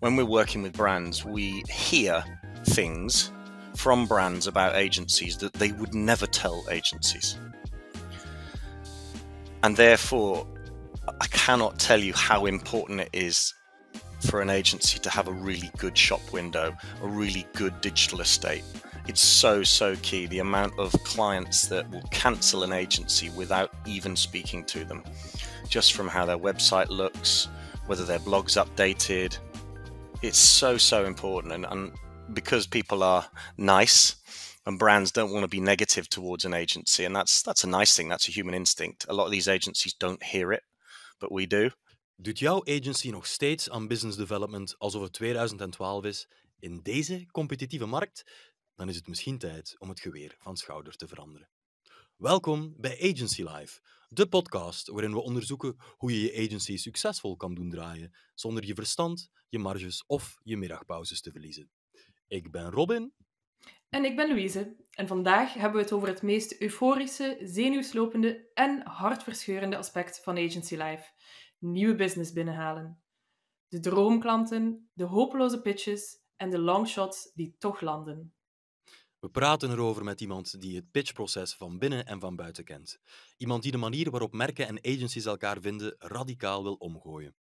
when we're working with brands, we hear things from brands about agencies that they would never tell agencies. And therefore, I cannot tell you how important it is for an agency to have a really good shop window, a really good digital estate. It's so key. The amount of clients that will cancel an agency without even speaking to them, just from how their website looks, whether their blog's updated. It's so important. And because people are nice and brands don't want to be negative towards an agency, and that's a nice thing. That's a human instinct. A lot of these agencies don't hear it, but we do. Doet jouw agency nog steeds aan business development alsof het 2012 is in deze competitieve markt? Dan is het misschien tijd om het geweer van schouder te veranderen. Welkom bij Agency Life, de podcast waarin we onderzoeken hoe je je agency succesvol kan doen draaien zonder je verstand, je marges of je middagpauzes te verliezen. Ik ben Robin. En ik ben Louise. En vandaag hebben we het over het meest euforische, zenuwslopende en hartverscheurende aspect van Agency Life. Nieuwe business binnenhalen. De droomklanten, de hopeloze pitches en de longshots die toch landen. We praten erover met iemand die het pitchproces van binnen en van buiten kent. Iemand die de manier waarop merken en agencies elkaar vinden radicaal wil omgooien.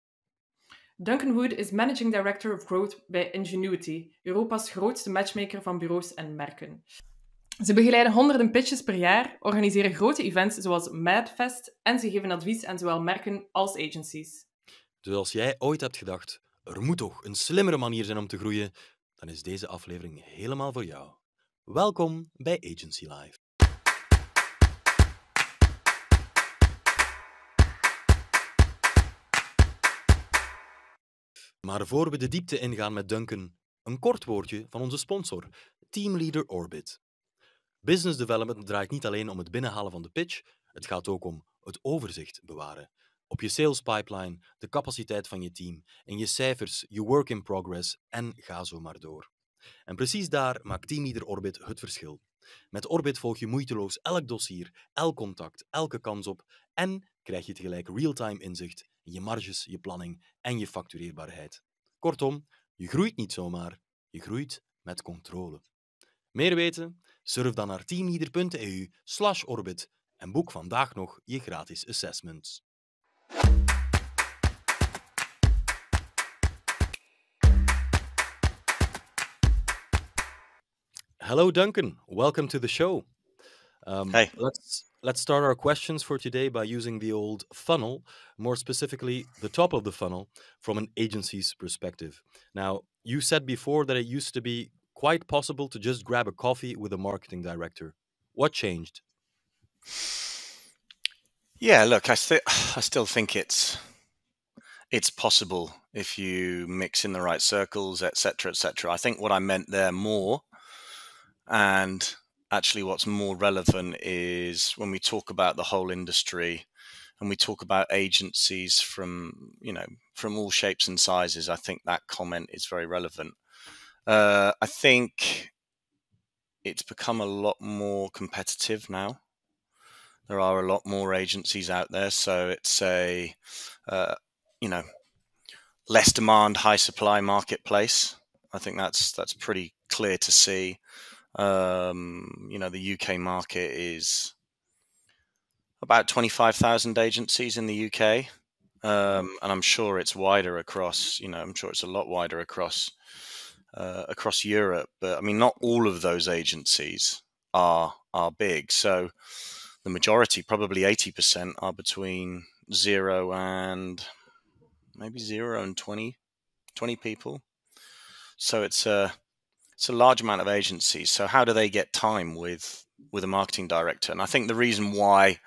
Duncan Wood is Managing Director of Growth bij Ingenuity, Europa's grootste matchmaker van bureaus en merken. Ze begeleiden honderden pitches per jaar, organiseren grote events zoals Madfest en ze geven advies aan zowel merken als agencies. Dus als jij ooit hebt gedacht, er moet toch een slimmere manier zijn om te groeien, dan is deze aflevering helemaal voor jou. Welkom bij Agency Life. Maar voor we de diepte ingaan met Duncan, een kort woordje van onze sponsor, Teamleader Orbit. Business development draait niet alleen om het binnenhalen van de pitch, het gaat ook om het overzicht bewaren. Op je sales pipeline, de capaciteit van je team, in je cijfers, je work in progress en ga zo maar door. En precies daar maakt Teamleader Orbit het verschil. Met Orbit volg je moeiteloos elk dossier, elk contact, elke kans op en krijg je tegelijk real-time inzicht in je marges, je planning en je factureerbaarheid. Kortom, je groeit niet zomaar, je groeit met controle. Meer weten? Surf dan naar teamleader.eu/orbit en boek vandaag nog je gratis assessments. Hello, Duncan. Welcome to the show. Hey. Let's start our questions for today by using the old funnel, more specifically the top of the funnel, from an agency's perspective. Now, you said before that it used to be quite possible to just grab a coffee with a marketing director. What changed? Yeah, look, I still think it's possible if you mix in the right circles, etc., etc. I think what I meant there more, and actually what's more relevant, is when we talk about the whole industry and we talk about agencies from all shapes and sizes. I think that comment is very relevant. I think it's become a lot more competitive now. There are a lot more agencies out there, so it's a less demand, high supply marketplace. I think that's pretty clear to see. The UK market is about 25,000 agencies in the UK, and I'm sure it's wider across. I'm sure it's a lot wider across Europe. But I mean, not all of those agencies are big. So the majority, probably 80%, are between 0 and 20 people. So it's a large amount of agencies. So how do they get time with a marketing director? And I think the reason why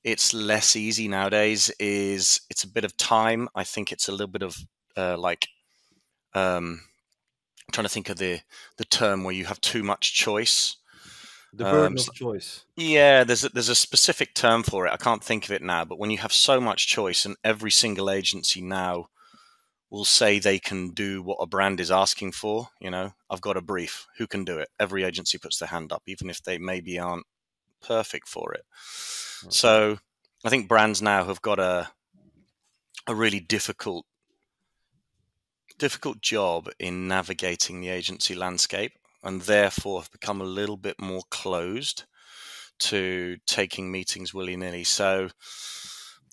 it's less easy nowadays is it's a bit of time. I think it's a little bit of I'm trying to think of the term where you have too much choice. The burden of choice. Yeah, there's a specific term for it. I can't think of it now. But when you have so much choice, and every single agency now will say they can do what a brand is asking for. I've got a brief. Who can do it? Every agency puts their hand up, even if they maybe aren't perfect for it. Okay. So I think brands now have got a really difficult difficult job in navigating the agency landscape, and therefore have become a little bit more closed to taking meetings willy-nilly. So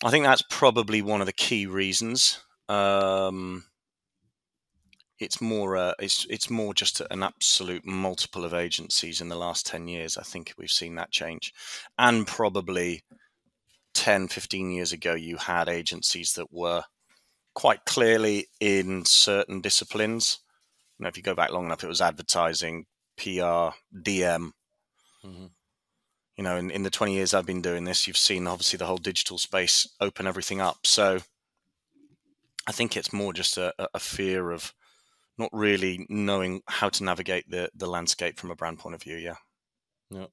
I think that's probably one of the key reasons. It's more just an absolute multiple of agencies in the last 10 years. I think we've seen that change. And probably 10, 15 years ago, you had agencies that were quite clearly in certain disciplines. You know, if you go back long enough, it was advertising, PR, DM. Mm-hmm. You know, in the 20 years I've been doing this, you've seen obviously the whole digital space open everything up. So I think it's more just a fear of not really knowing how to navigate the landscape from a brand point of view. Yeah. Yeah.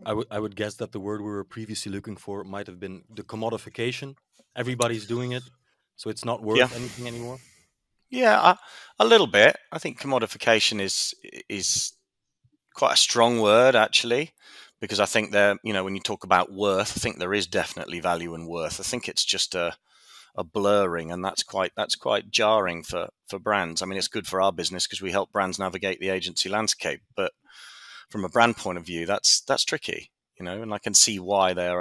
I would guess that the word we were previously looking for might have been the commodification. Everybody's doing it, so it's not Yeah. worth anything anymore. Yeah, a little bit. I think commodification is quite a strong word, actually, because I think when you talk about worth, I think there is definitely value in worth. I think it's just a blurring, and that's quite jarring for brands. I mean, it's good for our business because we help brands navigate the agency landscape, but from a brand point of view, that's tricky, and I can see why they hold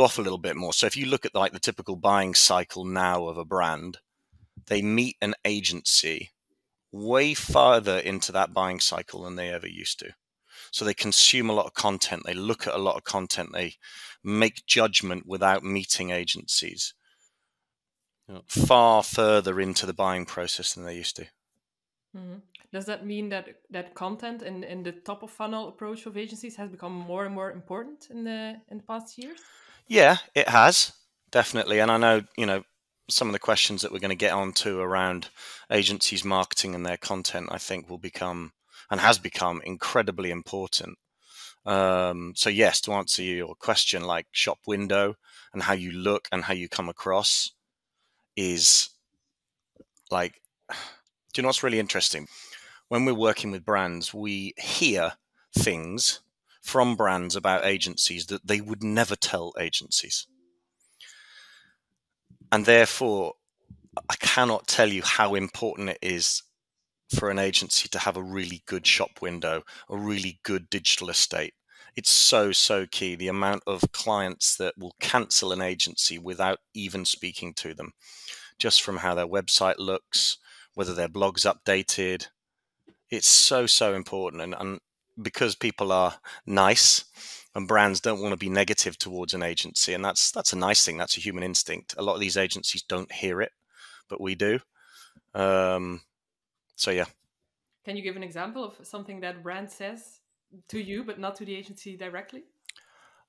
off a little bit more. So if you look at like the typical buying cycle now of a brand, they meet an agency way farther into that buying cycle than they ever used to. So they consume a lot of content, they look at a lot of content, they make judgment without meeting agencies far further into the buying process than they used to. Mm-hmm. Does that mean that content in the top of funnel approach of agencies has become more and more important in the past years? Yeah, it has, definitely. And I know, some of the questions that we're going to get onto around agencies' marketing and their content, I think will become and has become incredibly important. So yes, to answer your question, like shop window and how you look and how you come across is like, do you know what's really interesting? When we're working with brands, we hear things from brands about agencies that they would never tell agencies. And therefore, I cannot tell you how important it is for an agency to have a really good shop window, a really good digital estate. It's so, so key. The amount of clients that will cancel an agency without even speaking to them, just from how their website looks, whether their blog's updated. It's so, so important. And because people are nice and brands don't want to be negative towards an agency, and that's a nice thing. That's a human instinct. A lot of these agencies don't hear it, but we do. So, yeah. Can you give an example of something that brand says to you, but not to the agency directly?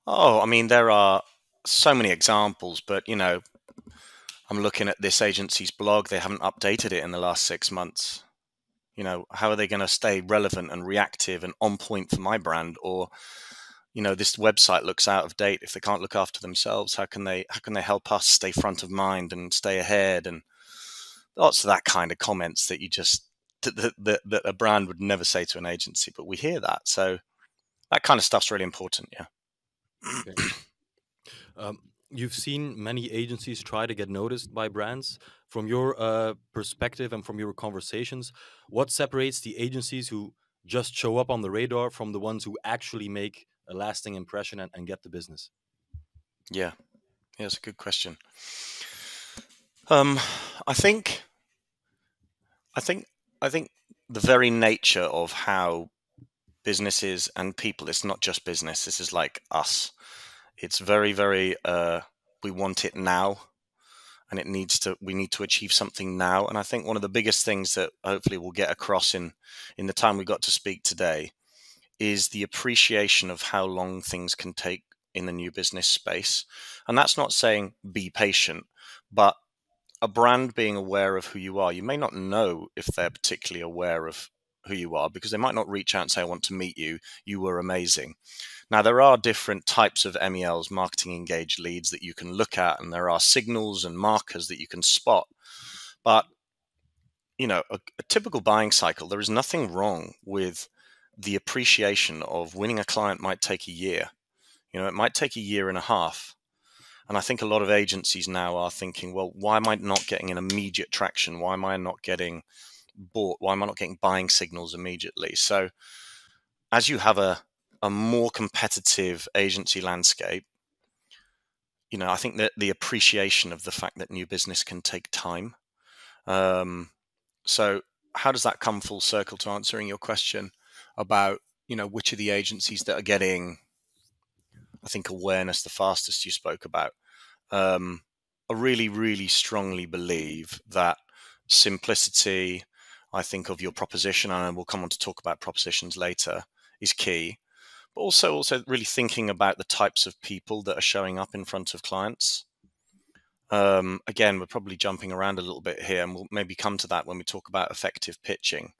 Oh, I mean, there are so many examples, but, I'm looking at this agency's blog. They haven't updated it in the last 6 months. How are they going to stay relevant and reactive and on point for my brand? Or, this website looks out of date. If they can't look after themselves, how can they help us stay front of mind and stay ahead? And lots of that kind of comments that you just that a brand would never say to an agency, but we hear that. So that kind of stuff's really important. Yeah. Okay. You've seen many agencies try to get noticed by brands. From your perspective and from your conversations, what separates the agencies who just show up on the radar from the ones who actually make a lasting impression and get the business? Yeah, it's a good question. I think the very nature of how businesses and people, it's not just business, this is like us. It's very, very, we want it now, and we need to achieve something now. And I think one of the biggest things that hopefully we'll get across in the time we got to speak today is the appreciation of how long things can take in the new business space. And that's not saying be patient, but a brand being aware of who you are. You may not know if they're particularly aware of who you are because they might not reach out and say, I want to meet you. You were amazing. Now, there are different types of MELs, marketing engaged leads, that you can look at, and there are signals and markers that you can spot. But, a typical buying cycle, there is nothing wrong with the appreciation of winning a client might take a year. It might take a year and a half. And I think a lot of agencies now are thinking, well, why am I not getting an immediate traction? Why am I not getting bought? Why am I not getting buying signals immediately? So as you have a more competitive agency landscape, I think that the appreciation of the fact that new business can take time. So how does that come full circle to answering your question about, which of the agencies that are getting, I think, awareness the fastest you spoke about? I really, really strongly believe that simplicity, I think, of your proposition, and we'll come on to talk about propositions later, is key. But also really thinking about the types of people that are showing up in front of clients. Again, we're probably jumping around a little bit here, and we'll maybe come to that when we talk about effective pitching.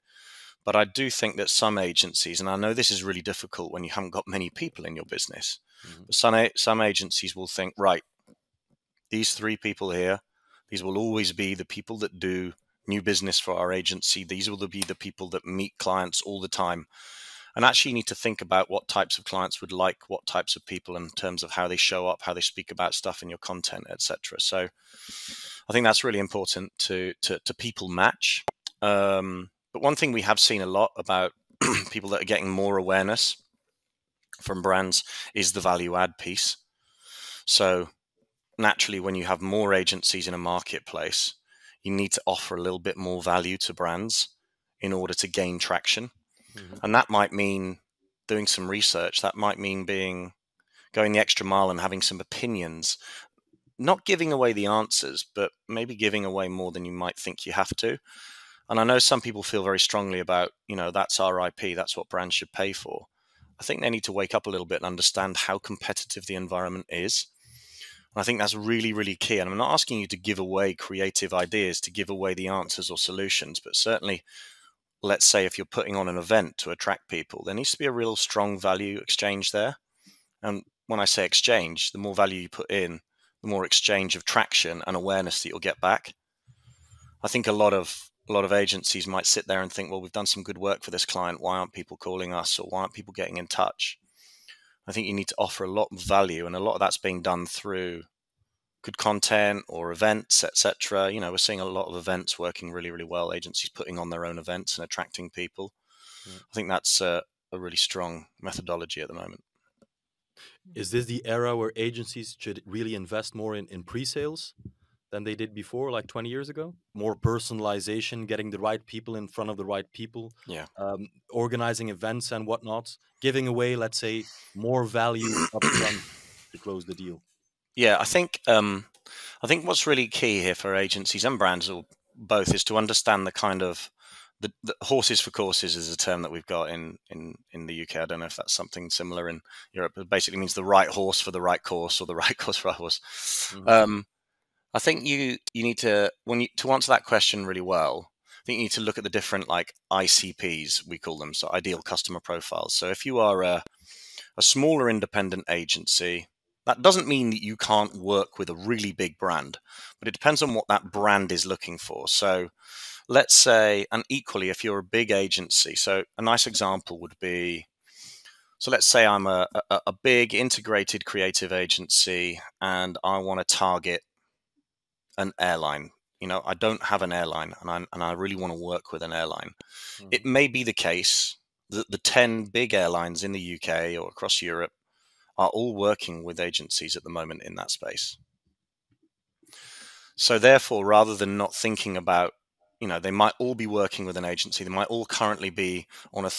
But I do think that some agencies, and I know this is really difficult when you haven't got many people in your business, but some agencies will think, right, these 3 people here, these will always be the people that do new business for our agency. These will be the people that meet clients all the time. And actually you need to think about what types of clients would like what types of people in terms of how they show up, how they speak about stuff in your content, etc. So I think that's really important to people match. But one thing we have seen a lot about people that are getting more awareness from brands is the value add piece. So naturally, when you have more agencies in a marketplace, you need to offer a little bit more value to brands in order to gain traction. And that might mean doing some research. That might mean going the extra mile and having some opinions, not giving away the answers, but maybe giving away more than you might think you have to. And I know some people feel very strongly about, that's our IP, that's what brands should pay for. I think they need to wake up a little bit and understand how competitive the environment is. And I think that's really, really key. And I'm not asking you to give away creative ideas, to give away the answers or solutions, but certainly, let's say if you're putting on an event to attract people, there needs to be a real strong value exchange there. And when I say exchange, the more value you put in, the more exchange of traction and awareness that you'll get back. I think a lot of agencies might sit there and think, well, we've done some good work for this client. Why aren't people calling us, or why aren't people getting in touch? I think you need to offer a lot of value, and a lot of that's being done through good content or events, etc. We're seeing a lot of events working really, really well. Agencies putting on their own events and attracting people. I think that's a really strong methodology at the moment. Is this the era where agencies should really invest more in pre-sales than they did before, like 20 years ago? More personalization, getting the right people in front of the right people, organizing events and whatnot, giving away, let's say, more value upfront to close the deal. Yeah, I think what's really key here for agencies and brands, or both, is to understand the kind of the horses for courses is a term that we've got in the UK. I don't know if that's something similar in Europe. It basically means the right horse for the right course, or the right course for a horse. I think you need to, to answer that question really well, I think you need to look at the different ICPs, we call them, so ideal customer profiles. So if you are a smaller independent agency, that doesn't mean that you can't work with a really big brand, but it depends on what that brand is looking for. So let's say, and equally, if you're a big agency, so a nice example would be, so let's say I'm a big integrated creative agency and I want to target an airline. I don't have an airline, and I really want to work with an airline. It may be the case that the 10 big airlines in the UK or across Europe are all working with agencies at the moment in that space. So therefore, rather than not thinking about, they might all be working with an agency, they might all currently be on a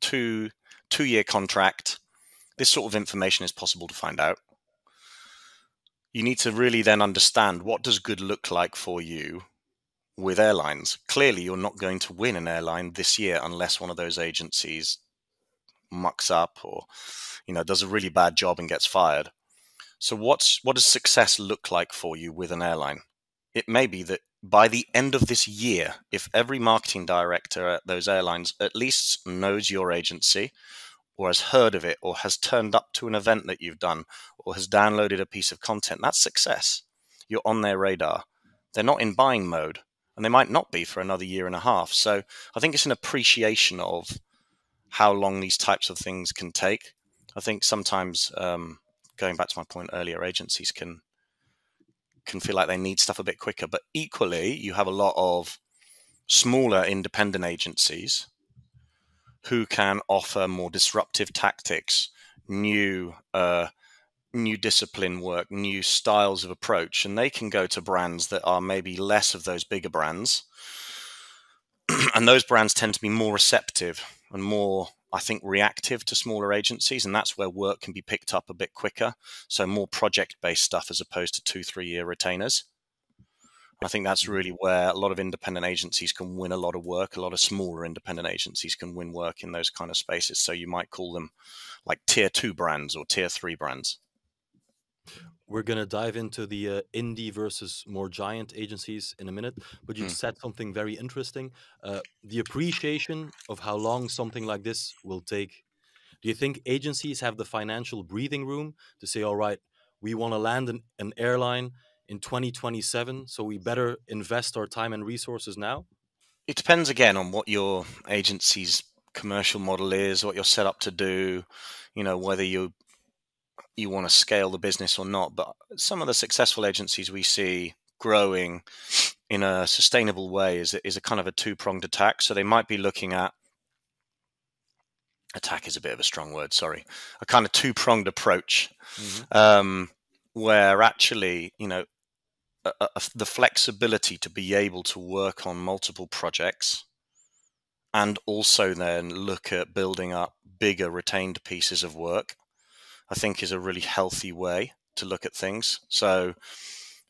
two-year contract. This sort of information is possible to find out. You need to really then understand, what does good look like for you with airlines? Clearly, you're not going to win an airline this year unless one of those agencies mucks up or does a really bad job and gets fired. So what does success look like for you with an airline? It may be that by the end of this year, if every marketing director at those airlines at least knows your agency, or has heard of it, or has turned up to an event that you've done, or has downloaded a piece of content, that's success. You're on their radar. They're not in buying mode, and they might not be for another year and a half. So I think it's an appreciation of how long these types of things can take. I think sometimes, going back to my point earlier, agencies can can feel like they need stuff a bit quicker. But equally, you have a lot of smaller independent agencies who can offer more disruptive tactics, new discipline work, new styles of approach, and they can go to brands that are maybe less of those bigger brands. And those brands tend to be more receptive and more, I think, reactive to smaller agencies, and that's where work can be picked up a bit quicker. So more project-based stuff as opposed to 2-3 year retainers. I think that's really where a lot of independent agencies can win a lot of work. A lot of smaller independent agencies can win work in those kind of spaces. So you might call them like tier 2 brands or tier 3 brands. We're going to dive into the indie versus more giant agencies in a minute, but you said something very interesting. The appreciation of how long something like this will take. Do you think agencies have the financial breathing room to say, all right, we want to land an airline in 2027, so we better invest our time and resources now? It depends again on what your agency's commercial model is, what you're set up to do, whether you want to scale the business or not. But some of the successful agencies we see growing in a sustainable way is a kind of a two-pronged attack. So they might be looking at, attack is a bit of a strong word, sorry, a kind of two-pronged approach, where actually, the flexibility to be able to work on multiple projects and also then look at building up bigger retained pieces of work, I think is a really healthy way to look at things. So,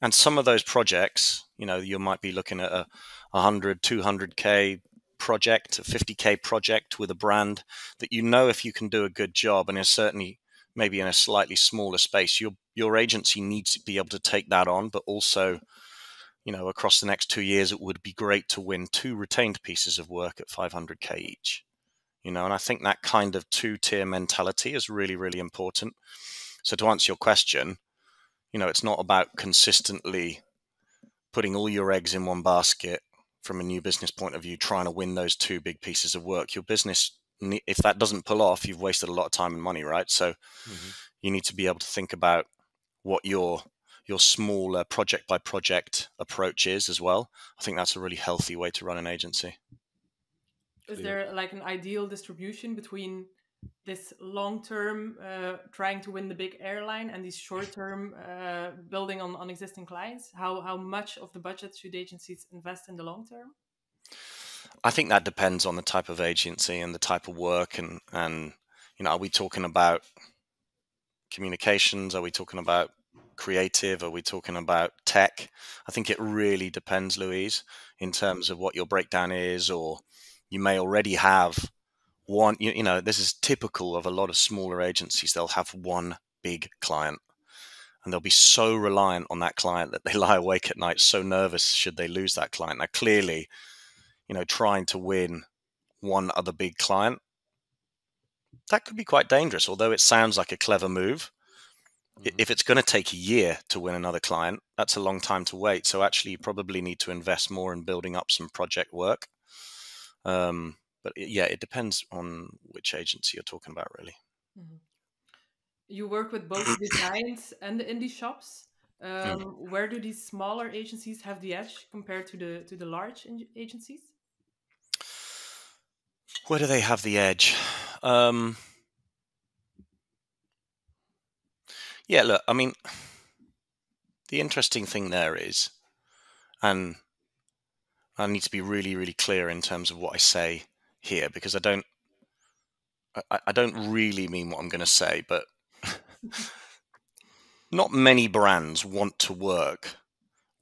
and some of those projects, you might be looking at a 100, 200K project, a 50K project with a brand that if you can do a good job, and certainly maybe in a slightly smaller space, your agency needs to be able to take that on, but also, across the next 2 years, it would be great to win 2 retained pieces of work at 500K each. And I think that kind of 2-tier mentality is really, really important. So to answer your question, it's not about consistently putting all your eggs in one basket from a new business point of view, trying to win those 2 big pieces of work. Your business, if that doesn't pull off, you've wasted a lot of time and money, right? So you need to be able to think about what your smaller project by project approach is as well. I think that's a really healthy way to run an agency. Is there like an ideal distribution between this long-term trying to win the big airline and these short-term building on existing clients? How much of the budget should agencies invest in the long term? I think that depends on the type of agency and the type of work, and are we talking about communications? Are we talking about creative? Are we talking about tech? I think it really depends, Louise, in terms of what your breakdown is, or you may already have one, this is typical of a lot of smaller agencies. They'll have one big client and they'll be so reliant on that client that they lie awake at night, so nervous should they lose that client. Now, clearly, trying to win one other big client, that could be quite dangerous, although it sounds like a clever move. If it's going to take a year to win another client, that's a long time to wait. So actually, you probably need to invest more in building up some project work. But it depends on which agency you're talking about, really. You work with both the giants and the indie shops. Where do these smaller agencies have the edge compared to the large agencies? Where do they have the edge? Look, I mean, the interesting thing there is, and I need to be really, really clear in terms of what I say here, because I don't really mean what I'm going to say, but not many brands want to work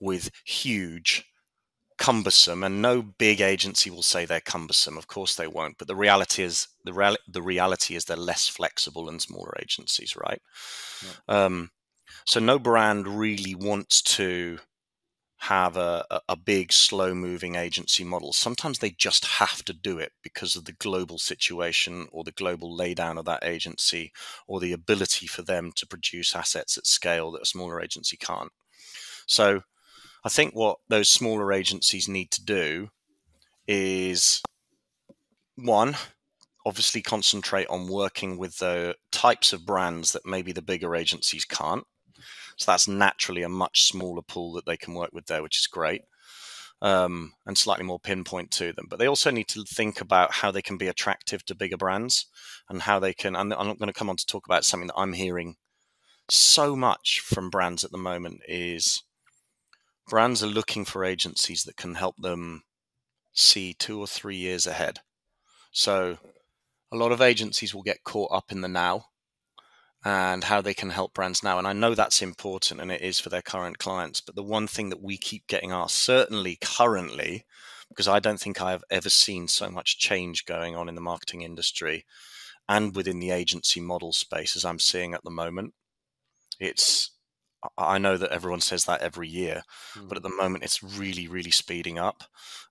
with huge, cumbersome, and no big agency will say they're cumbersome. Of course they won't. But the reality is they're less flexible than smaller agencies, right? Yeah. So no brand really wants to have a big, slow-moving agency model. Sometimes they just have to do it because of the global situation or the global laydown of that agency, or the ability for them to produce assets at scale that a smaller agency can't. So I think what those smaller agencies need to do is, one, obviously concentrate on working with the types of brands that maybe the bigger agencies can't. So that's naturally a much smaller pool that they can work with there, which is great. And slightly more pinpoint to them. But they also need to think about how they can be attractive to bigger brands and how they can, and I'm going to come on to talk about something that I'm hearing so much from brands at the moment is brands are looking for agencies that can help them see 2 or 3 years ahead. So a lot of agencies will get caught up in the now and how they can help brands now. And I know that's important and it is for their current clients. But the one thing that we keep getting asked, certainly currently, because I don't think I have ever seen so much change going on in the marketing industry and within the agency model space as I'm seeing at the moment. I know that everyone says that every year, but at the moment it's really, really speeding up.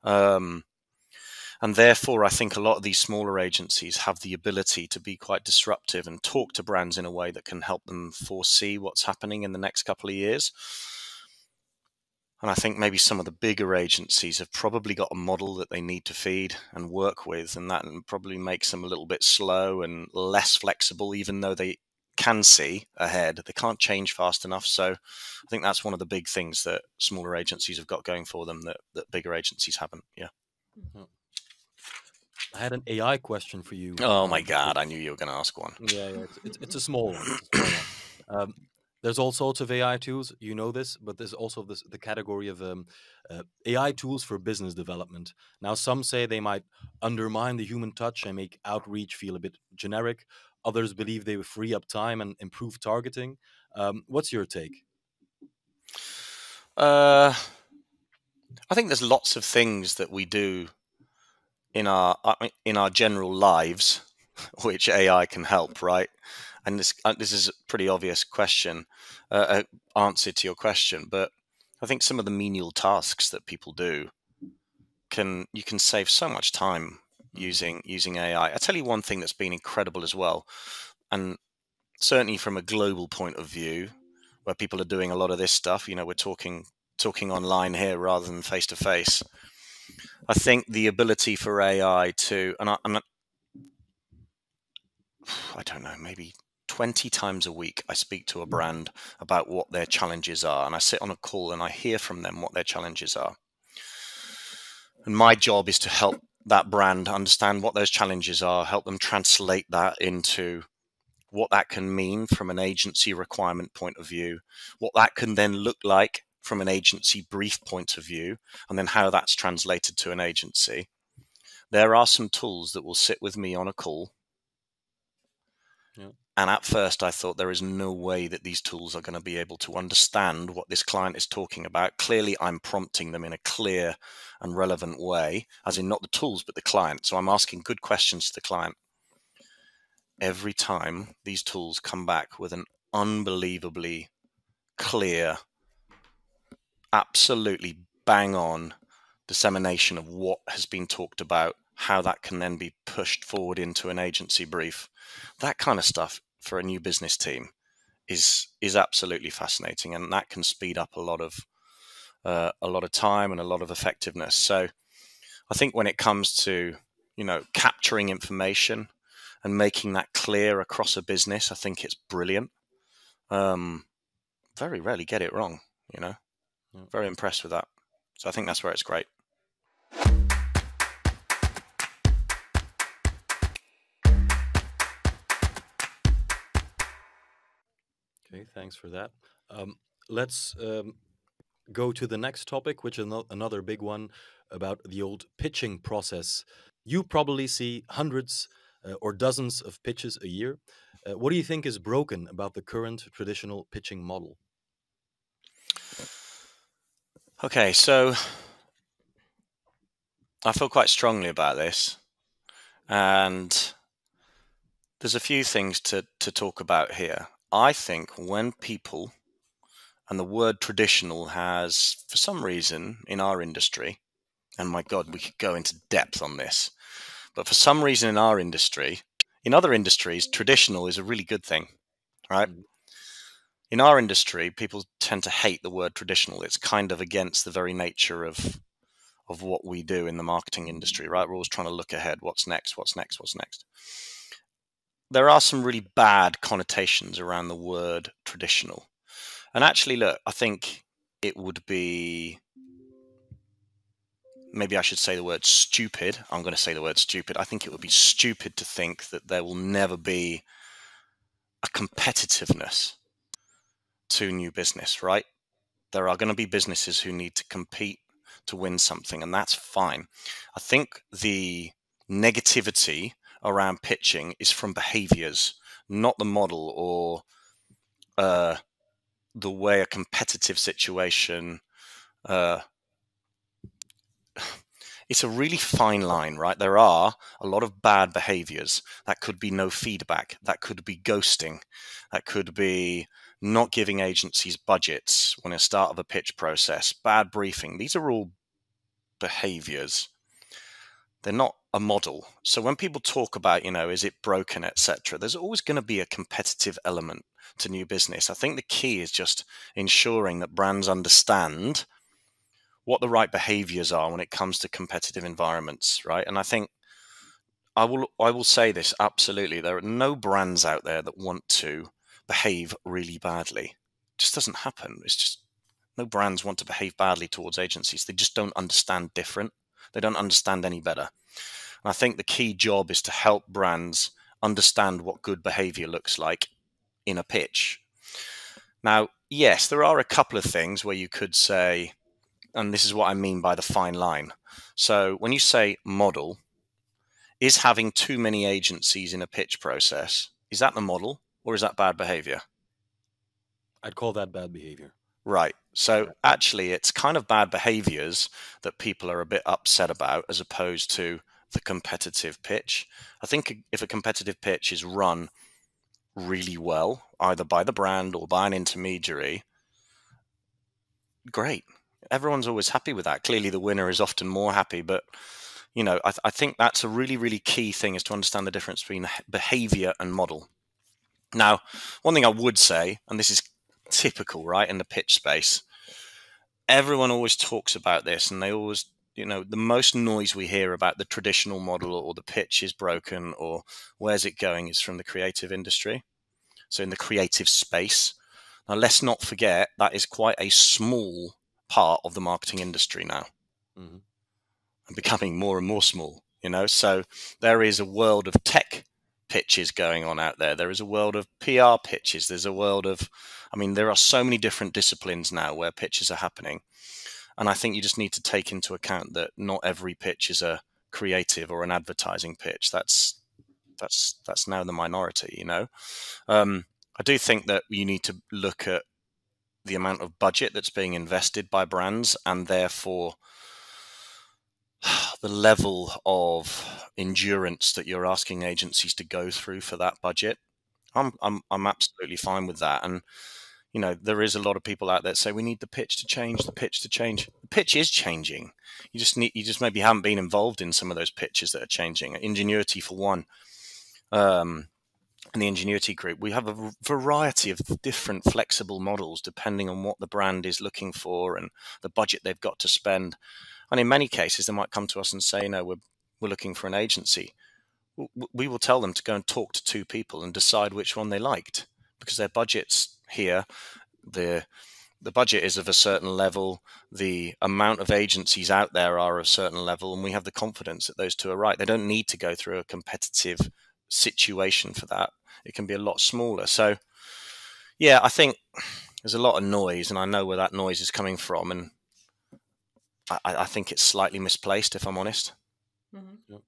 And therefore, I think a lot of these smaller agencies have the ability to be quite disruptive and talk to brands in a way that can help them foresee what's happening in the next couple of years. And I think maybe some of the bigger agencies have probably got a model that they need to feed and work with, and that probably makes them a little bit slow and less flexible, even though they can see ahead. They can't change fast enough. So I think that's one of the big things that smaller agencies have got going for them that bigger agencies haven't. Yeah. I had an AI question for you. Oh my God, I knew you were going to ask one. Yeah, it's a small one. There's all sorts of AI tools, you know this, but there's also the category of AI tools for business development. Now, some say they might undermine the human touch and make outreach feel a bit generic. Others believe they will free up time and improve targeting. What's your take? I think there's lots of things that we do in our general lives which AI can help, right? And this is a pretty obvious question, answer to your question. But I think some of the menial tasks that people do you can save so much time using AI. I'll tell you one thing that's been incredible as well, and certainly from a global point of view, where people are doing a lot of this stuff. You know, we're talking online here rather than face to face. I think the ability for AI to, and I don't know, maybe 20 times a week, I speak to a brand about what their challenges are. And I sit on a call and I hear from them what their challenges are. And my job is to help that brand understand what those challenges are, help them translate that into what that can mean from an agency requirement point of view, what that can then look like from an agency brief point of view, and then how that's translated to an agency. There are some tools that will sit with me on a call. Yeah. And at first I thought there is no way that these tools are going to be able to understand what this client is talking about. Clearly I'm prompting them in a clear and relevant way, as in not the tools, but the client. So I'm asking good questions to the client. Every time these tools come back with an unbelievably clear, absolutely bang on dissemination of what has been talked about, how that can then be pushed forward into an agency brief. That kind of stuff for a new business team is absolutely fascinating, and that can speed up a lot of time and a lot of effectiveness. So I think when it comes to, capturing information and making that clear across a business, I think it's brilliant. Very rarely get it wrong, Very impressed with that. So I think that's where it's great. Okay, thanks for that. Let's go to the next topic, which is another big one about the old pitching process. You probably see hundreds or dozens of pitches a year. What do you think is broken about the current traditional pitching model? Okay, so I feel quite strongly about this, and there's a few things to talk about here. I think when people, and the word traditional has, for some reason in our industry, and my God, we could go into depth on this, but for some reason in our industry, in other industries, traditional is a really good thing, right? In our industry, people tend to hate the word traditional. It's kind of against the very nature of what we do in the marketing industry, right? We're always trying to look ahead. What's next? What's next? What's next? There are some really bad connotations around the word traditional. And actually, look, I think it would be, maybe I should say the word stupid. I'm going to say the word stupid. I think it would be stupid to think that there will never be a competitiveness to new business, right? There are going to be businesses who need to compete to win something, and that's fine. I think the negativity around pitching is from behaviors, not the model or the way a competitive situation it's a really fine line, right? There are a lot of bad behaviors. That could be no feedback. That could be ghosting. That could be not giving agencies budgets when a start of a pitch process, bad briefing. These are all behaviors. They're not a model. So when people talk about, is it broken, etc., there's always going to be a competitive element to new business. I think the key is just ensuring that brands understand what the right behaviors are when it comes to competitive environments, right? And I think I will say this absolutely. There are no brands out there that want to behave really badly. It just doesn't happen. It's just no brands want to behave badly towards agencies. They just don't understand different. They don't understand any better. And I think the key job is to help brands understand what good behavior looks like in a pitch. Now, yes, there are a couple of things where you could say, and this is what I mean by the fine line. So when you say model, is having too many agencies in a pitch process, is that the model or is that bad behavior? I'd call that bad behavior. Right. So actually, it's kind of bad behaviors that people are a bit upset about as opposed to the competitive pitch. I think if a competitive pitch is run really well, either by the brand or by an intermediary, great. Everyone's always happy with that. Clearly, the winner is often more happy, but I think that's a really, really key thing, is to understand the difference between behavior and model. Now, one thing I would say, and this is typical, right, in the pitch space, everyone always talks about this, and they always, the most noise we hear about the traditional model or the pitch is broken or where's it going is from the creative industry. So in the creative space. Now, let's not forget that is quite a small part of the marketing industry now, and becoming more and more small, So there is a world of tech pitches going on out there. There is a world of PR pitches. There's a world of, there are so many different disciplines now where pitches are happening. And I think you just need to take into account that not every pitch is a creative or an advertising pitch. That's now the minority, I do think that you need to look at the amount of budget that's being invested by brands, and therefore the level of endurance that you're asking agencies to go through for that budget. I'm absolutely fine with that. And there is a lot of people out there that say we need the pitch to change. The pitch is changing. You just maybe haven't been involved in some of those pitches that are changing. Ingenuity, for one. In the Ingenuity group, we have a variety of different flexible models depending on what the brand is looking for and the budget they've got to spend. And in many cases, they might come to us and say, no, we're looking for an agency. We will tell them to go and talk to two people and decide which one they liked, because their budget's here. The budget is of a certain level. The amount of agencies out there are of a certain level, and we have the confidence that those two are right. They don't need to go through a competitive situation for that. It can be a lot smaller. So, yeah, I think there's a lot of noise, and I know where that noise is coming from, and I think it's slightly misplaced, if I'm honest. Mm-hmm. Yep.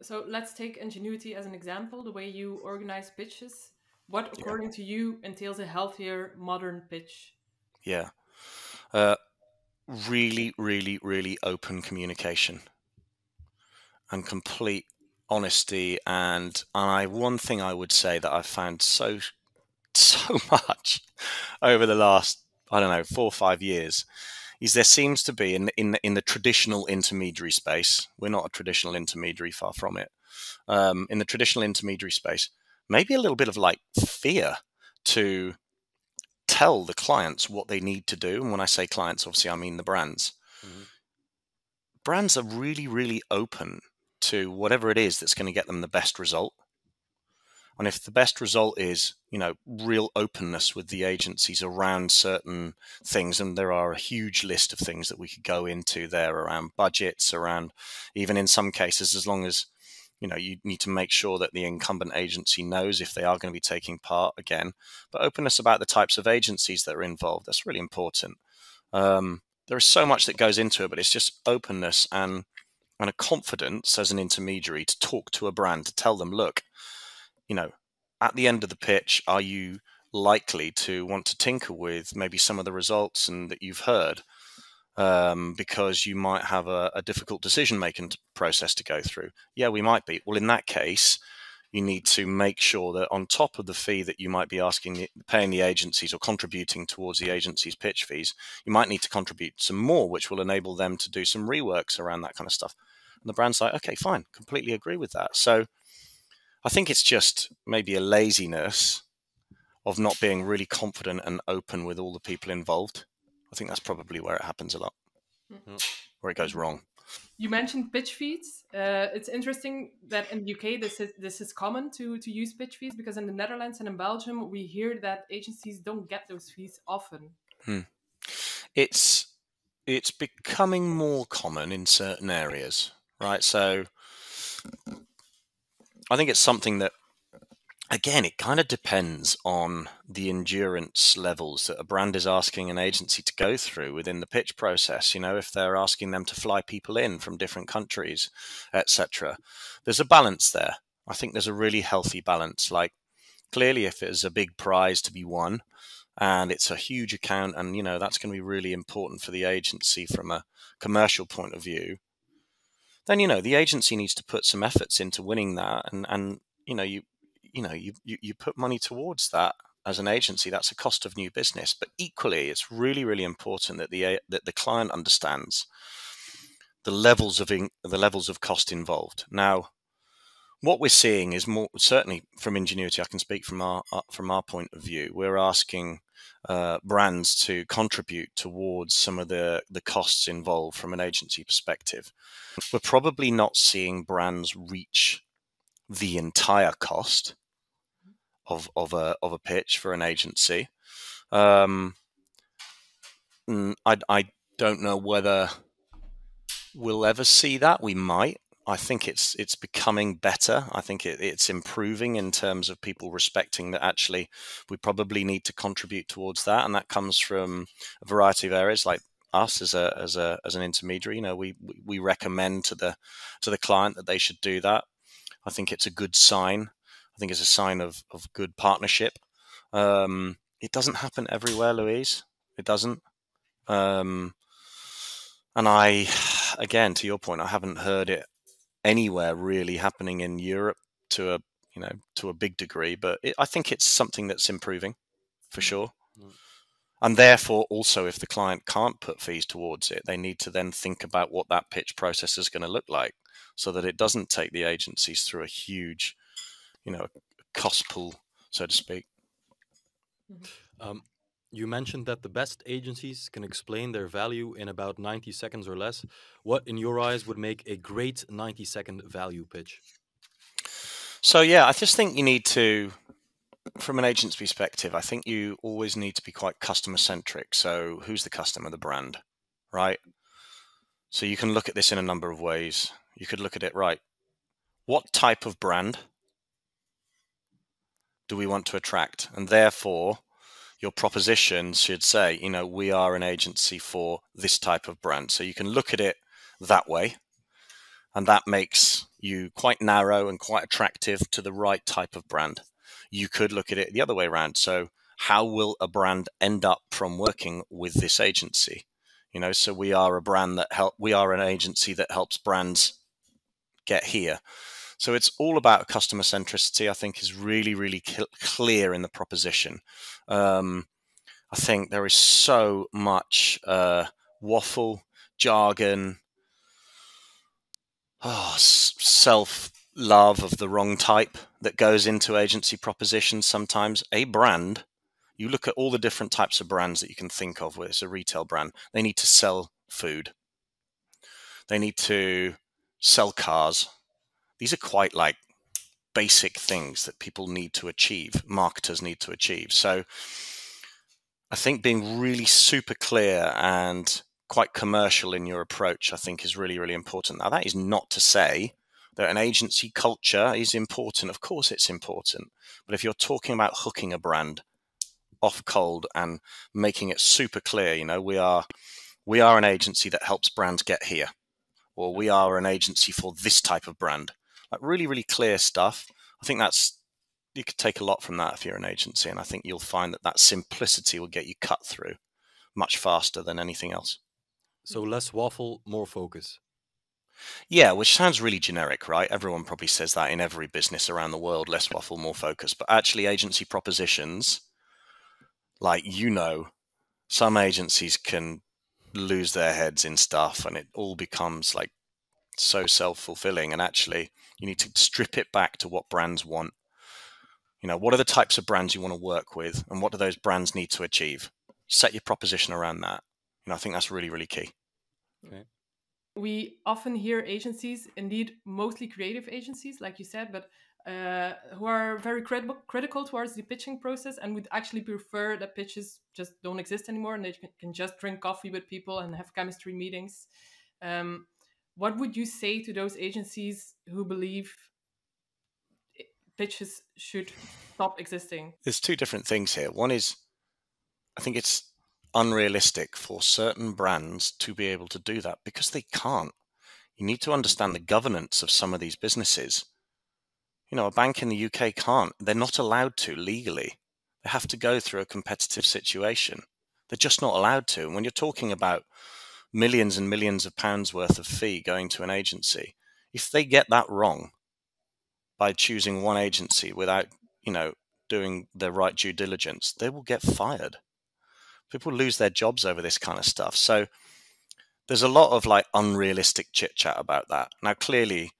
So let's take Ingenuity as an example, the way you organize pitches. What, according to you, entails a healthier, modern pitch? Yeah. Really, really, really open communication and complete honesty. And one thing I would say that I've found so much over the last, 4 or 5 years, is there seems to be in the traditional intermediary space. We're not a traditional intermediary, far from it. In the traditional intermediary space, maybe a little bit of fear to tell the clients what they need to do. And when I say clients, obviously I mean the brands. Mm-hmm. Brands are really, really open to whatever it is that's going to get them the best result. And if the best result is, real openness with the agencies around certain things, and there are a huge list of things that we could go into there around budgets, around even in some cases, as long as, you need to make sure that the incumbent agency knows if they are going to be taking part again, but openness about the types of agencies that are involved, that's really important. There is so much that goes into it, but it's just openness and a confidence as an intermediary to talk to a brand, to tell them, look, at the end of the pitch, are you likely to want to tinker with maybe some of the results and that you've heard, because you might have a difficult decision-making process to go through? Yeah, we might be. Well, in that case, you need to make sure that on top of the fee that you might be paying the agencies or contributing towards the agency's pitch fees, you might need to contribute some more, which will enable them to do some reworks around that kind of stuff. And the brand's like, okay, fine, completely agree with that. So I think it's just maybe a laziness of not being really confident and open with all the people involved. I think that's probably where it happens a lot, where it goes wrong. You mentioned pitch fees. It's interesting that in the UK this is common to use pitch fees, because in the Netherlands and in Belgium we hear that agencies don't get those fees often. It's becoming more common in certain areas, right? So I think it's something that, again, it kind of depends on the endurance levels that a brand is asking an agency to go through within the pitch process. If they're asking them to fly people in from different countries, etc. There's a balance there. I think there's a really healthy balance. Like, clearly, if it's a big prize to be won and it's a huge account and, that's going to be really important for the agency from a commercial point of view, then, the agency needs to put some efforts into winning that. And you put money towards that as an agency. That's a cost of new business. But equally, it's really, really important that the client understands the levels of cost involved. Now, what we're seeing is more, certainly from Ingenuity, I can speak from our point of view, we're asking brands to contribute towards some of the costs involved from an agency perspective. We're probably not seeing brands reach the entire cost of a pitch for an agency. I don't know whether we'll ever see that. We might. I think it's becoming better. I think it's improving in terms of people respecting that actually we probably need to contribute towards that, and that comes from a variety of areas. Like us as an intermediary, we recommend to the client that they should do that. I think it's a good sign. I think it's a sign of good partnership. It doesn't happen everywhere, Louise. It doesn't. And again, to your point, I haven't heard it anywhere really happening in Europe to a big degree, but I think it's something that's improving for sure. And therefore, also, if the client can't put fees towards it, they need to then think about what that pitch process is going to look like, so that it doesn't take the agencies through a huge, cost pool, so to speak. You mentioned that the best agencies can explain their value in about 90 seconds or less. What, in your eyes, would make a great 90-second value pitch? So, yeah, I just think you need to, from an agent's perspective, I think you always need to be quite customer-centric. So who's the customer? The brand, right? So you can look at this in a number of ways. You could look at it, right, what type of brand do we want to attract? And therefore, your proposition should say, we are an agency for this type of brand. So you can look at it that way, and that makes you quite narrow and quite attractive to the right type of brand. You could look at it the other way around. So how will a brand end up from working with this agency? So we are a brand we are an agency that helps brands get here. So it's all about customer centricity. I think is really, really clear in the proposition. I think there is so much waffle, jargon, self-love of the wrong type that goes into agency propositions sometimes. A brand, you look at all the different types of brands that you can think of where it's a retail brand. They need to sell food. They need to sell cars. These are quite basic things that people need to achieve, marketers need to achieve. So I think being really super clear and quite commercial in your approach, I think, is really, really important. Now, that is not to say that an agency culture is important. Of course it's important. But if you're talking about hooking a brand off cold and making it super clear, we are an agency that helps brands get here, or we are an agency for this type of brand, like really, really clear stuff. I think you could take a lot from that if you're an agency. And I think you'll find that simplicity will get you cut through much faster than anything else. So less waffle, more focus. Yeah, which sounds really generic, right? Everyone probably says that in every business around the world, less waffle, more focus. But actually agency propositions, like, some agencies can lose their heads in stuff and it all becomes like so self-fulfilling. And actually you need to strip it back to what brands want. What are the types of brands you want to work with and what do those brands need to achieve? Set your proposition around that. I think that's really, really key. Okay. We often hear agencies, indeed mostly creative agencies, like you said, but who are very critical towards the pitching process and would actually prefer that pitches just don't exist anymore and they can just drink coffee with people and have chemistry meetings. What would you say to those agencies who believe pitches should stop existing? There's two different things here. One is, I think it's unrealistic for certain brands to be able to do that because they can't. You need to understand the governance of some of these businesses. A bank in the UK can't. They're not allowed to legally. They have to go through a competitive situation. They're just not allowed to. And when you're talking about millions and millions of pounds worth of fee going to an agency, if they get that wrong by choosing one agency without, doing the right due diligence, they will get fired. People lose their jobs over this kind of stuff. So there's a lot of unrealistic chit chat about that. Now, clearly,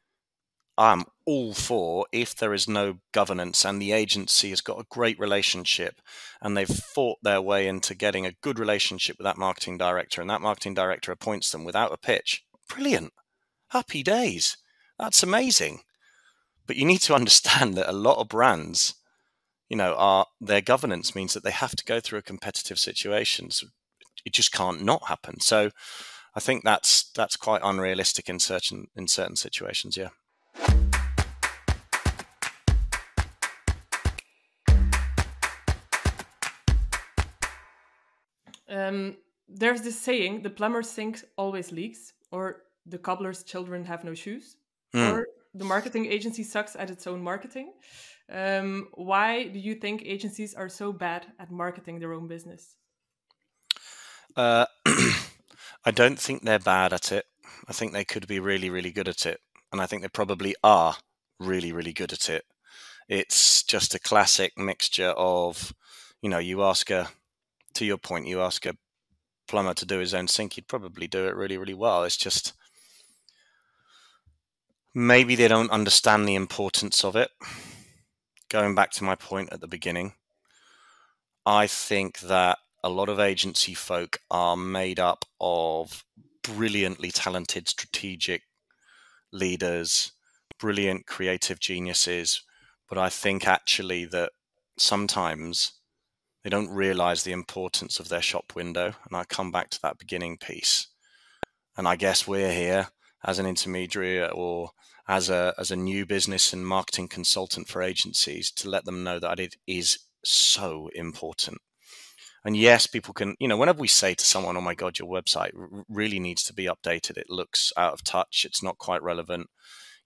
I'm all for if there is no governance and the agency has got a great relationship and they've fought their way into getting a good relationship with that marketing director and that marketing director appoints them without a pitch. Brilliant. Happy days. That's amazing. But you need to understand that a lot of brands, their governance means that they have to go through a competitive situation. So it just can't not happen. So I think that's quite unrealistic in certain situations. Yeah. There's this saying, the plumber's sink always leaks, or the cobbler's children have no shoes, or the marketing agency sucks at its own marketing. Why do you think agencies are so bad at marketing their own business? I don't think they're bad at it. I think they could be really, really good at it. And I think they probably are really, really good at it. It's just a classic mixture of, to your point, you ask a plumber to do his own sink, he'd probably do it really, really well. It's just maybe they don't understand the importance of it. Going back to my point at the beginning, I think that a lot of agency folk are made up of brilliantly talented strategic leaders, brilliant creative geniuses, but I think actually that sometimes they don't realize the importance of their shop window. And I come back to that beginning piece. And I guess we're here as an intermediary or as a new business and marketing consultant for agencies to let them know that it is so important. And yes, people can, whenever we say to someone, oh my God, your website really needs to be updated. It looks out of touch. It's not quite relevant.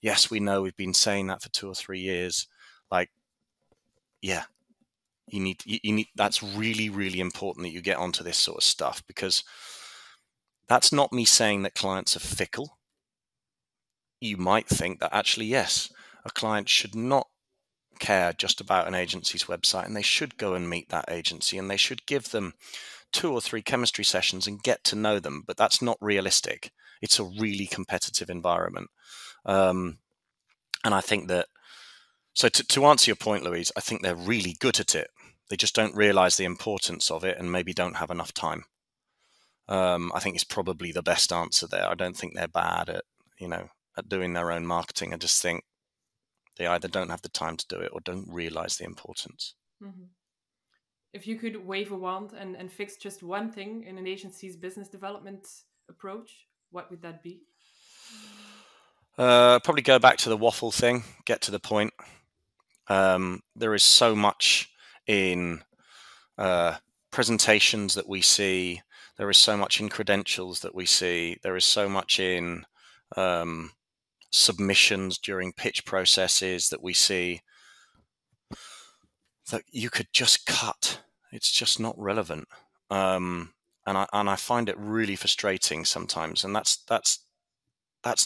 Yes, we know we've been saying that for 2 or 3 years. You need, that's really, really important that you get onto this sort of stuff, because that's not me saying that clients are fickle. You might think that actually, yes, a client should not care just about an agency's website and they should go and meet that agency and they should give them 2 or 3 chemistry sessions and get to know them. But that's not realistic. It's a really competitive environment. And I think that, so to answer your point, Louise, I think they're really good at it. They just don't realize the importance of it and maybe don't have enough time. I think it's probably the best answer there. I don't think they're bad at, at doing their own marketing. I just think they either don't have the time to do it or don't realize the importance. Mm-hmm. If you could wave a wand and fix just one thing in an agency's business development approach, what would that be? Probably go back to the waffle thing, get to the point. There is so much in presentations that we see. There is so much in credentials that we see. There is so much in submissions during pitch processes that we see that you could just cut. It's just not relevant. And I find it really frustrating sometimes. And that's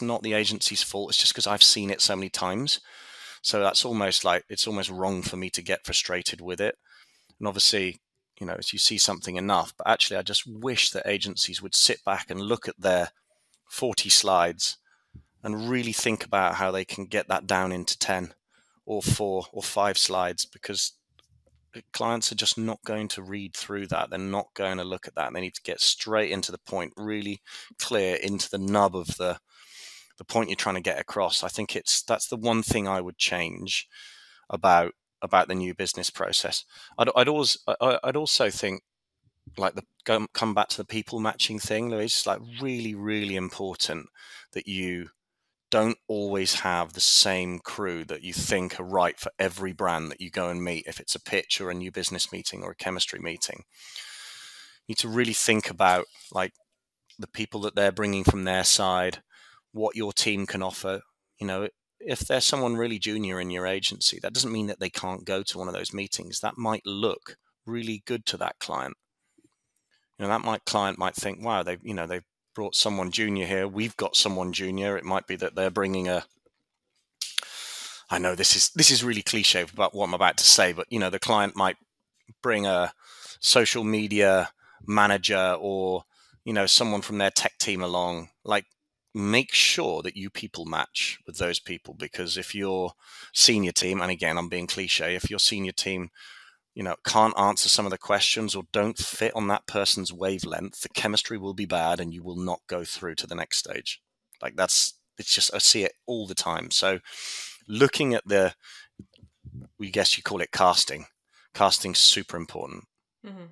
not the agency's fault. It's just because I've seen it so many times. So that's almost like it's almost wrong for me to get frustrated with it. And obviously, as you see something enough, but actually I just wish that agencies would sit back and look at their 40 slides and really think about how they can get that down into 10 or 4 or 5 slides, because clients are just not going to read through that. They're not going to look at that. They need to get straight into the point, really clear into the nub of the point you're trying to get across. I think that's the one thing I would change about the new business process. I'd also think, like, come back to the people matching thing, Louise. It's like really, really important that you don't always have the same crew that you think are right for every brand that you go and meet. If it's a pitch or a new business meeting or a chemistry meeting, you need to really think about, like, the people that they're bringing from their side, what your team can offer. If there's someone really junior in your agency, that doesn't mean that they can't go to one of those meetings. That might look really good to that client. Client might think, wow, they've brought someone junior here. We've got someone junior. It might be that they're bringing I know this is really cliche about what I'm about to say, but the client might bring a social media manager or someone from their tech team along. Like, make sure that you people match with those people, because if your senior team, and again, I'm being cliche, if your senior team can't answer some of the questions or don't fit on that person's wavelength, the chemistry will be bad and you will not go through to the next stage. Like, it's just, I see it all the time. So looking at we guess you call it casting's super important. Mm-hmm.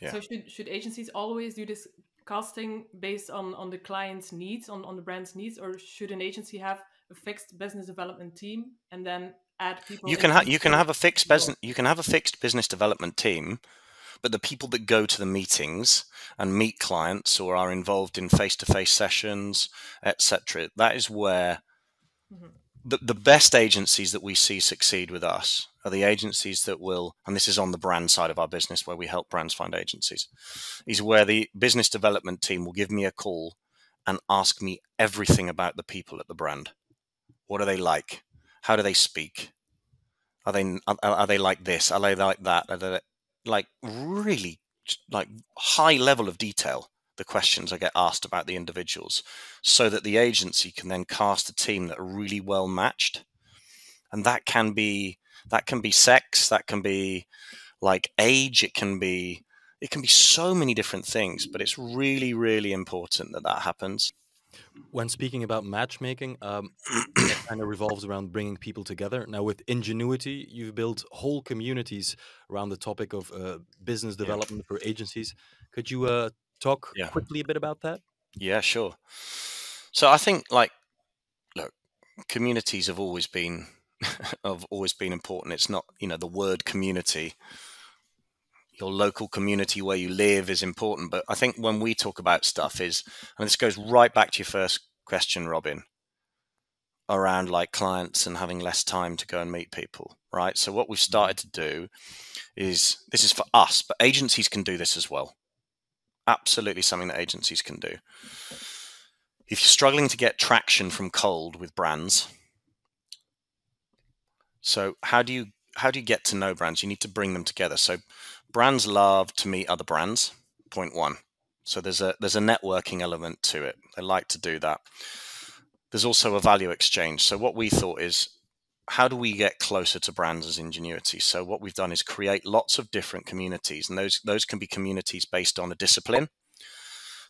Yeah. So should agencies always do this casting based on the client's needs, on the brand's needs, or should an agency have a fixed business development team and then add people? You can have a fixed business development team, but the people that go to the meetings and meet clients or are involved in face-to-face sessions, etc., that is where the best agencies that we see succeed with us are the agencies that will, and this is on the brand side of our business where we help brands find agencies, is where the business development team will give me a call and ask me everything about the people at the brand. What are they like? How do they speak? Are they like this? Are they like that? Are they like really like high level of detail? The questions I get asked about the individuals, so that the agency can then cast a team that are really well matched. And that can be sex, that can be like age, it can be so many different things, but it's really, really important that happens. When speaking about matchmaking, that kind of revolves around bringing people together. Now, with Ingenuity, you've built whole communities around the topic of business development for agencies. Could you talk quickly a bit about that? Yeah, sure. So I think, like, look, communities have always been important. It's not, the word community, your local community where you live is important. But I think when we talk about stuff and this goes right back to your first question, Robin, around like clients and having less time to go and meet people, right? So what we've started to do is, this is for us, but agencies can do this as well. Absolutely something that agencies can do. If you're struggling to get traction from cold with brands, so how do you get to know brands? You need to bring them together. So brands love to meet other brands, point one. So there's a networking element to it. They like to do that. There's also a value exchange. So what we thought is, how do we get closer to brands as Ingenuity? So what we've done is create lots of different communities, and those can be communities based on a discipline.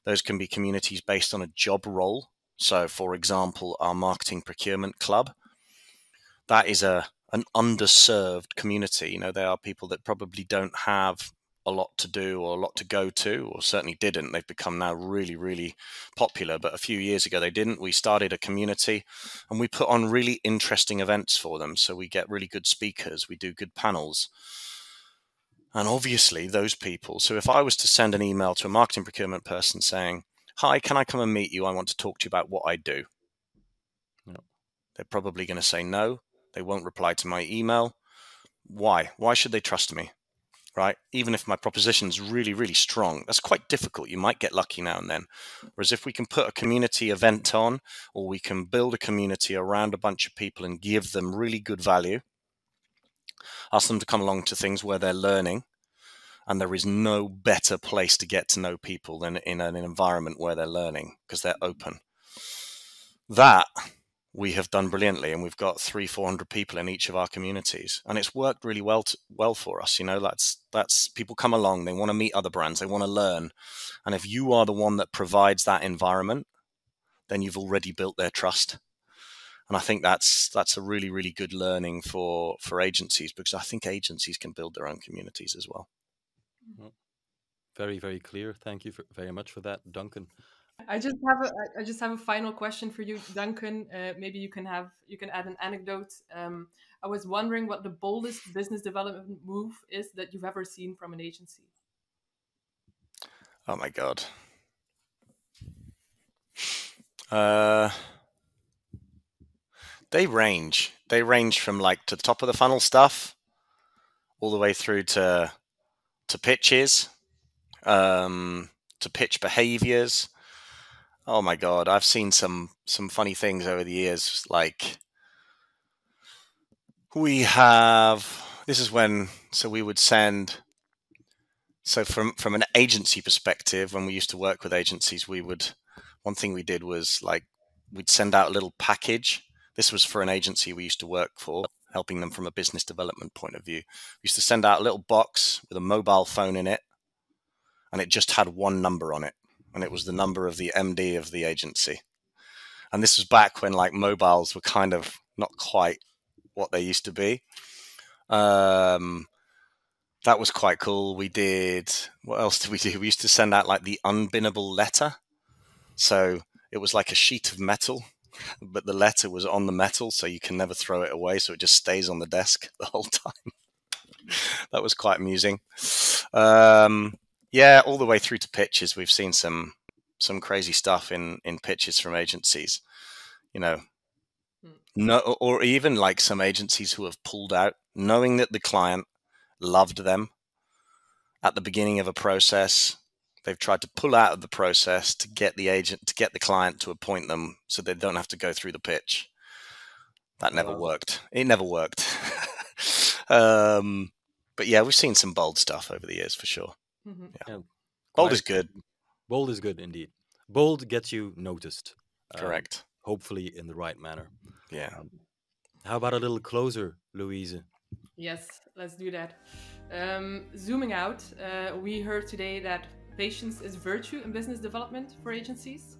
Those can be communities based on a job role. So, for example, our marketing procurement club, that is an underserved community. You know, they are people that probably don't have a lot to do or a lot to go to, or certainly didn't. They've become now really, really popular, but a few years ago they didn't. We started a community and we put on really interesting events for them. So we get really good speakers, we do good panels. And obviously those people, so if I was to send an email to a marketing procurement person saying, "Hi, can I come and meet you? I want to talk to you about what I do." No. They're probably going to say no. They won't reply to my email. Why? Why should they trust me? Right? Even if my proposition is really, really strong, that's quite difficult. You might get lucky now and then. Whereas if we can put a community event on, or we can build a community around a bunch of people and give them really good value, ask them to come along to things where they're learning, and there is no better place to get to know people than in an environment where they're learning, because they're open. That we have done brilliantly, and we've got 300-400 people in each of our communities, and it's worked really well for us. You know, that's people come along, they want to meet other brands, they want to learn, and if you are the one that provides that environment, then you've already built their trust. And I think that's a really, really good learning for agencies, because I think agencies can build their own communities as well. Very, very clear. Thank you very much for that, Duncan. I just have a final question for you, Duncan. Maybe you can add an anecdote. I was wondering what the boldest business development move is that you've ever seen from an agency. Oh my God. They range from like to the top of the funnel stuff all the way through to pitches, to pitch behaviors. Oh my God, I've seen some funny things over the years. Like we would send, so from an agency perspective, when we used to work with agencies, one thing we did was like, we'd send out a little package. This was for an agency we used to work for, helping them from a business development point of view. We used to send out a little box with a mobile phone in it, and it just had one number on it. And it was the number of the MD of the agency. And this was back when like mobiles were kind of not quite what they used to be. That was quite cool. What else did we do? We used to send out like the unbinnable letter. So it was like a sheet of metal, but the letter was on the metal, so you can never throw it away. So it just stays on the desk the whole time. That was quite amusing. Yeah, all the way through to pitches. We've seen some crazy stuff in pitches from agencies, you know, or even like some agencies who have pulled out, knowing that the client loved them at the beginning of a process. They've tried to pull out of the process to get the client to appoint them so they don't have to go through the pitch. That never worked. It never worked. But yeah, we've seen some bold stuff over the years for sure. Mm-hmm. Yeah. Bold is good. Bold is good indeed. Bold gets you noticed. Correct. Hopefully in the right manner. Yeah. How about a little closer, Louise? Yes, let's do that. Zooming out, we heard today that patience is virtue in business development for agencies.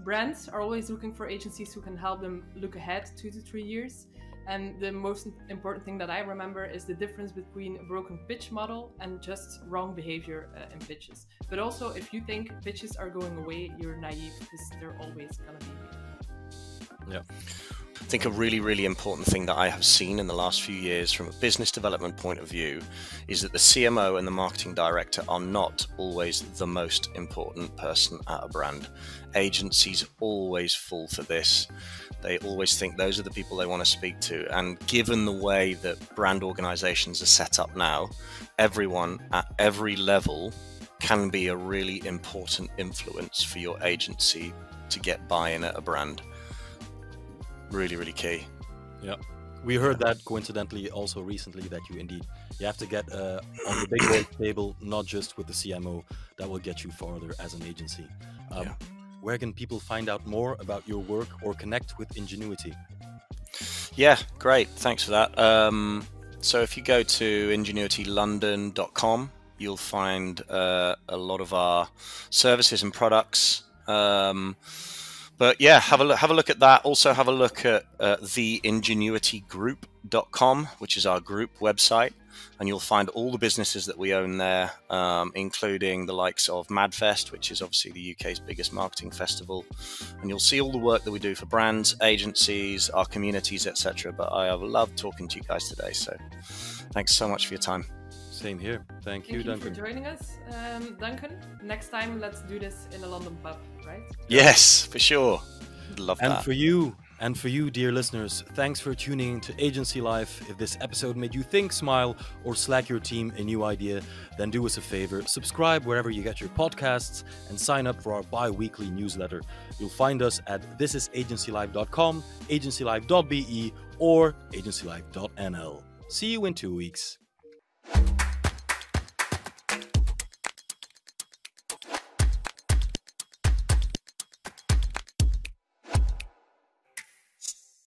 Brands are always looking for agencies who can help them look ahead 2 to 3 years. And the most important thing that I remember is the difference between a broken pitch model and just wrong behavior in pitches. But also, if you think pitches are going away, you're naive, because they're always going to be. Yeah. I think a really, really important thing that I have seen in the last few years from a business development point of view is that the CMO and the marketing director are not always the most important person at a brand. Agencies always fall for this. They always think those are the people they want to speak to. And given the way that brand organizations are set up now, everyone at every level can be a really important influence for your agency to get buy-in at a brand. Really, really key. Yeah. We heard that coincidentally also recently, that you have to get on the big boy table, not just with the CMO. That will get you farther as an agency. Where can people find out more about your work or connect with Ingenuity? Yeah, great. Thanks for that. So if you go to ingenuitylondon.com, you'll find a lot of our services and products. But yeah, have a look at that. Also have a look at theingenuitygroup.com, which is our group website. And you'll find all the businesses that we own there, including the likes of Madfest, which is obviously the UK's biggest marketing festival. And you'll see all the work that we do for brands, agencies, our communities, etc. But I have loved talking to you guys today. So thanks so much for your time. Same here. Thank you, Duncan. For joining us, Duncan. Next time, let's do this in a London pub, right? Yes, for sure. Love that. And for you, dear listeners, thanks for tuning in to Agency Life. If this episode made you think, smile, or slack your team a new idea, then do us a favor. Subscribe wherever you get your podcasts and sign up for our bi-weekly newsletter. You'll find us at thisisagencylife.com, agencylife.be, or agencylife.nl. See you in 2 weeks.